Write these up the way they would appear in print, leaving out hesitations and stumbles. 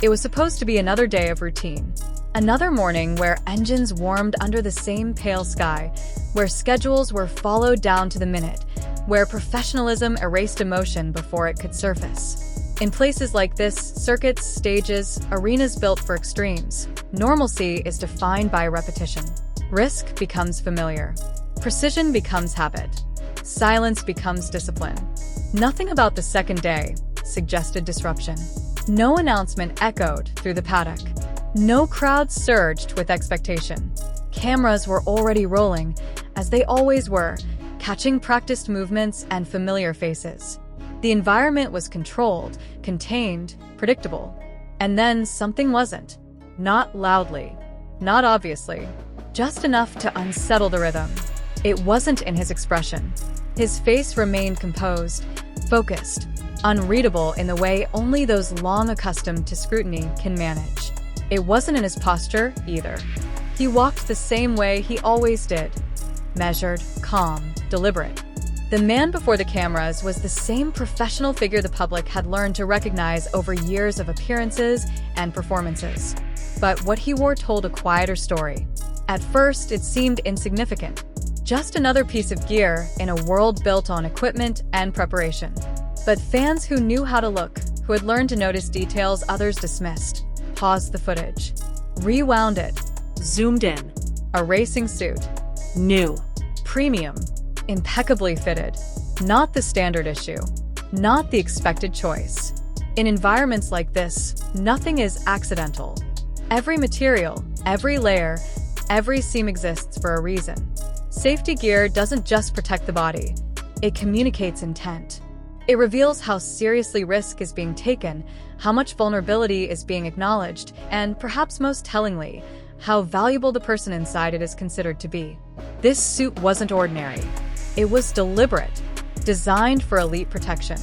It was supposed to be another day of routine. Another morning where engines warmed under the same pale sky, where schedules were followed down to the minute, where professionalism erased emotion before it could surface. In places like this, circuits, stages, arenas built for extremes, normalcy is defined by repetition. Risk becomes familiar. Precision becomes habit. Silence becomes discipline. Nothing about the second day suggested disruption. No announcement echoed through the paddock. No crowd surged with expectation. Cameras were already rolling, as they always were, catching practiced movements and familiar faces. The environment was controlled, contained, predictable. And then something wasn't. Not loudly. Not obviously. Just enough to unsettle the rhythm. It wasn't in his expression. His face remained composed, focused, unreadable in the way only those long accustomed to scrutiny can manage. It wasn't in his posture, either. He walked the same way he always did. Measured, calm, deliberate. The man before the cameras was the same professional figure the public had learned to recognize over years of appearances and performances. But what he wore told a quieter story. At first, it seemed insignificant. Just another piece of gear in a world built on equipment and preparation. But fans who knew how to look, who had learned to notice details others dismissed, paused the footage, rewound it, Zoomed in. a racing suit, New. premium, impeccably fitted, not the standard issue, not the expected choice. In environments like this, nothing is accidental. Every material, every layer, every seam exists for a reason. Safety gear doesn't just protect the body, it communicates intent. It reveals how seriously risk is being taken, how much vulnerability is being acknowledged, and perhaps most tellingly, how valuable the person inside it is considered to be. This suit wasn't ordinary. It was deliberate, designed for elite protection,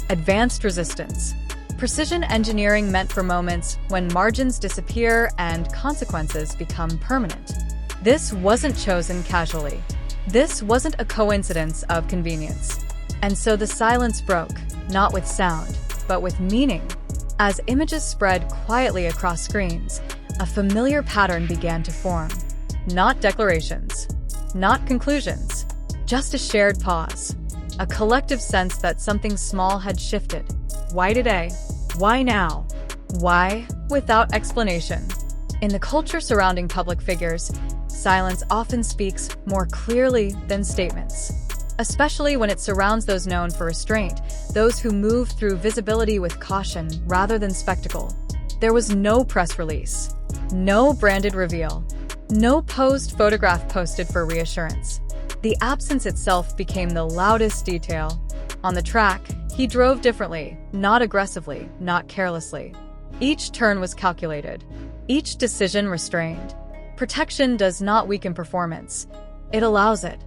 advanced resistance, precision engineering meant for moments when margins disappear and consequences become permanent. This wasn't chosen casually. This wasn't a coincidence of convenience. And so the silence broke, not with sound, but with meaning. As images spread quietly across screens, a familiar pattern began to form. Not declarations, not conclusions, just a shared pause. A collective sense that something small had shifted. Why today? Why now? Why? Without explanation. In the culture surrounding public figures, silence often speaks more clearly than statements. Especially when it surrounds those known for restraint, those who move through visibility with caution rather than spectacle. There was no press release, no branded reveal, no posed photograph posted for reassurance. The absence itself became the loudest detail. On the track, he drove differently, not aggressively, not carelessly. Each turn was calculated, each decision restrained. Protection does not weaken performance, it allows it.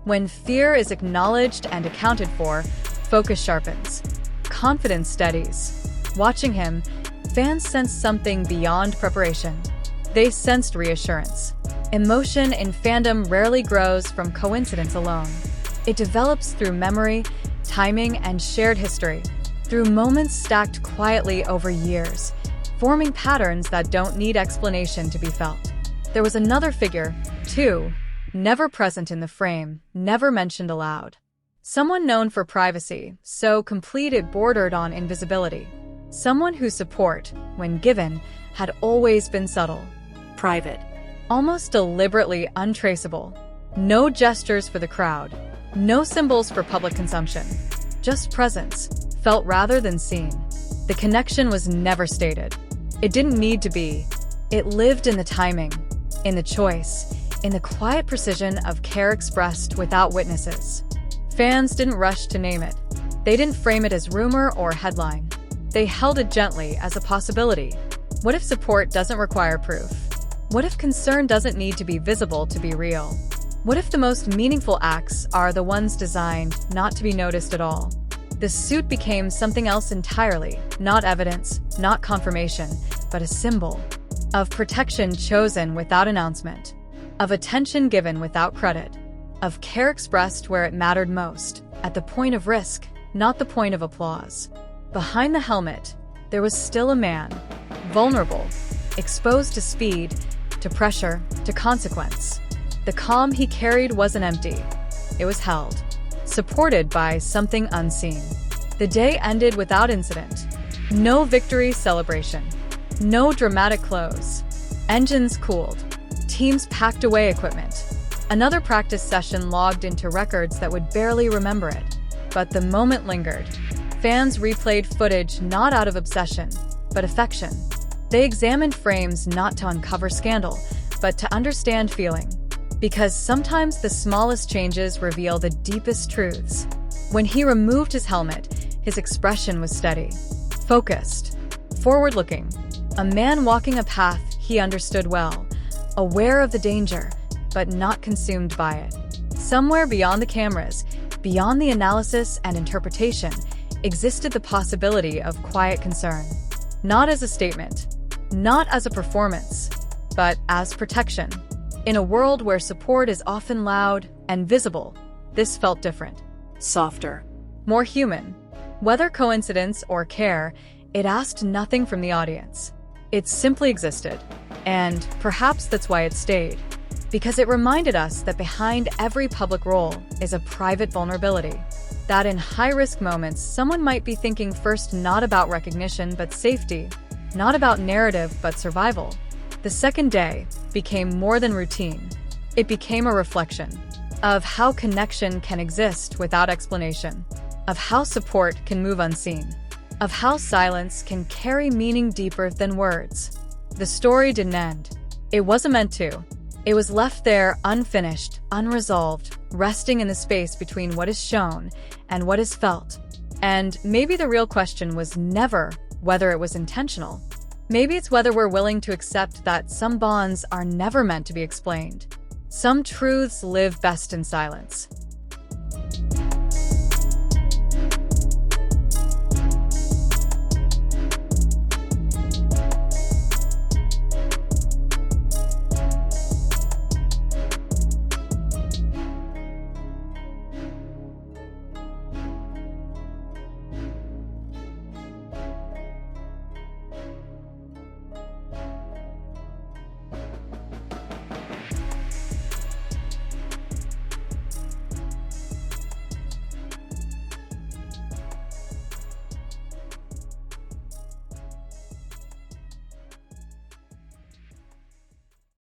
When fear is acknowledged and accounted for, focus sharpens. Confidence steadies. Watching him, fans sensed something beyond preparation. They sensed reassurance. Emotion in fandom rarely grows from coincidence alone. It develops through memory, timing, and shared history, through moments stacked quietly over years, forming patterns that don't need explanation to be felt. There was another figure, too, never present in the frame, never mentioned aloud. Someone known for privacy, so complete it bordered on invisibility. Someone whose support, when given, had always been subtle. Private. Almost deliberately untraceable. No gestures for the crowd. No symbols for public consumption. Just presence, felt rather than seen. The connection was never stated. It didn't need to be. It lived in the timing, in the choice, in the quiet precision of care expressed without witnesses. Fans didn't rush to name it. They didn't frame it as rumor or headline. They held it gently as a possibility. What if support doesn't require proof? What if concern doesn't need to be visible to be real? What if the most meaningful acts are the ones designed not to be noticed at all? The suit became something else entirely, not evidence, not confirmation, but a symbol of protection chosen without announcement, of attention given without credit, of care expressed where it mattered most, at the point of risk, not the point of applause. Behind the helmet, there was still a man, vulnerable, exposed to speed, to pressure, to consequence. The calm he carried wasn't empty. It was held, supported by something unseen. The day ended without incident. No victory celebration. No dramatic close. Engines cooled. Teams packed away equipment. Another practice session logged into records that would barely remember it. But the moment lingered. Fans replayed footage not out of obsession, but affection. They examined frames not to uncover scandal, but to understand feeling. Because sometimes the smallest changes reveal the deepest truths. When he removed his helmet, his expression was steady, focused, forward-looking. A man walking a path he understood well, aware of the danger, but not consumed by it. Somewhere beyond the cameras, beyond the analysis and interpretation, existed the possibility of quiet concern. Not as a statement, not as a performance, but as protection. In a world where support is often loud and visible, this felt different. Softer. More human. Whether coincidence or care, it asked nothing from the audience. It simply existed. And perhaps that's why it stayed. Because it reminded us that behind every public role is a private vulnerability. That in high-risk moments, someone might be thinking first not about recognition but safety, not about narrative but survival. The second day became more than routine. It became a reflection of how connection can exist without explanation, of how support can move unseen, of how silence can carry meaning deeper than words. The story didn't end. It wasn't meant to. It was left there unfinished, unresolved, resting in the space between what is shown and what is felt. And maybe the real question was never whether it was intentional. Maybe it's whether we're willing to accept that some bonds are never meant to be explained. Some truths live best in silence.